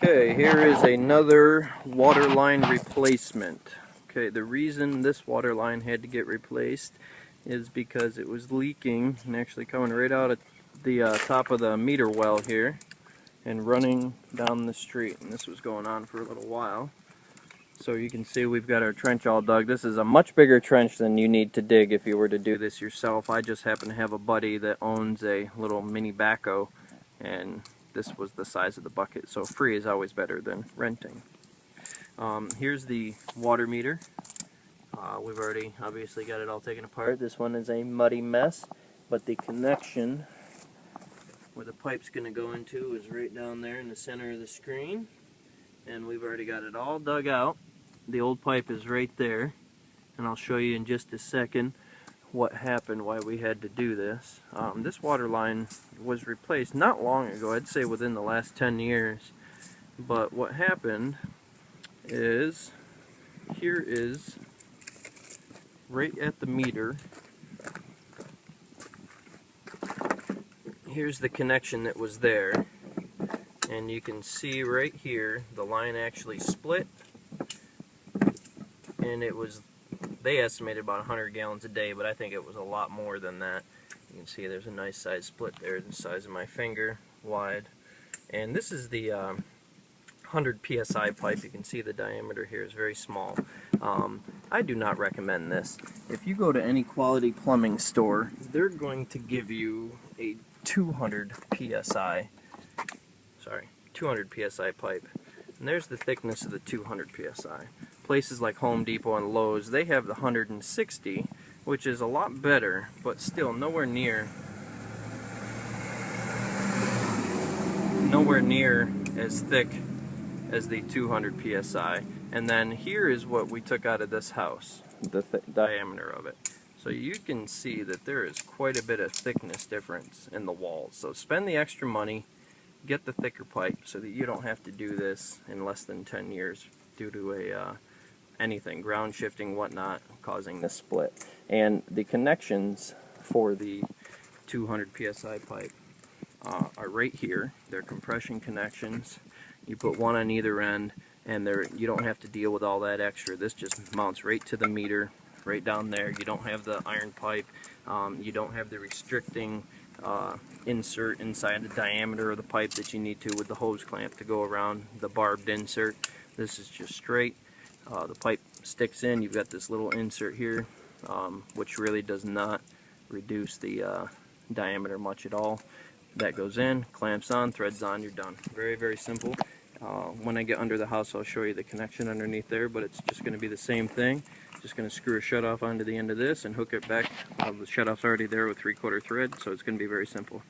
Okay, here is another water line replacement. Okay, the reason this water line had to get replaced is because it was leaking and actually coming right out at the top of the meter well here and running down the street. And this was going on for a little while. So you can see we've got our trench all dug. This is a much bigger trench than you need to dig if you were to do this yourself. I just happen to have a buddy that owns a little mini backhoe, and this was the size of the bucket, so free is always better than renting. Here's the water meter. We've already obviously got it all taken apart. This one is a muddy mess, but the connection where the pipe's going to go into is right down there in the center of the screen, and we've already got it all dug out. The old pipe is right there, and I'll show you in just a second what happened, why we had to do this. This water line was replaced not long ago, I'd say within the last 10 years. But what happened is, here is, right at the meter, here's the connection that was there. And you can see right here, the line actually split. And it was, they estimated about 100 gallons a day, but I think it was a lot more than that. You can see there's a nice size split there, the size of my finger wide. And this is the 100 psi pipe. You can see the diameter here is very small. I do not recommend this. If you go to any quality plumbing store, they're going to give you a 200 psi pipe. And there's the thickness of the 200 psi. Places like Home Depot and Lowe's, they have the 160, which is a lot better, but still nowhere near as thick as the 200 psi. And then here is what we took out of this house, the diameter of it. So you can see that there is quite a bit of thickness difference in the walls. So spend the extra money, get the thicker pipe so that you don't have to do this in less than 10 years due to anything, ground shifting, whatnot, causing this split. And the connections for the 200 psi pipe are right here. They're compression connections. You put one on either end, and you don't have to deal with all that extra. This just mounts right to the meter, right down there. You don't have the iron pipe. You don't have the restricting insert inside the diameter of the pipe that you need to with the hose clamp to go around the barbed insert. This is just straight. The pipe sticks in. You've got this little insert here, which really does not reduce the diameter much at all. That goes in, clamps on, threads on, you're done. Very, very simple. When I get under the house, I'll show you the connection underneath there, but it's just going to be the same thing. Just going to screw a shutoff onto the end of this and hook it back. The shutoff's already there with 3/4 thread, so it's going to be very simple.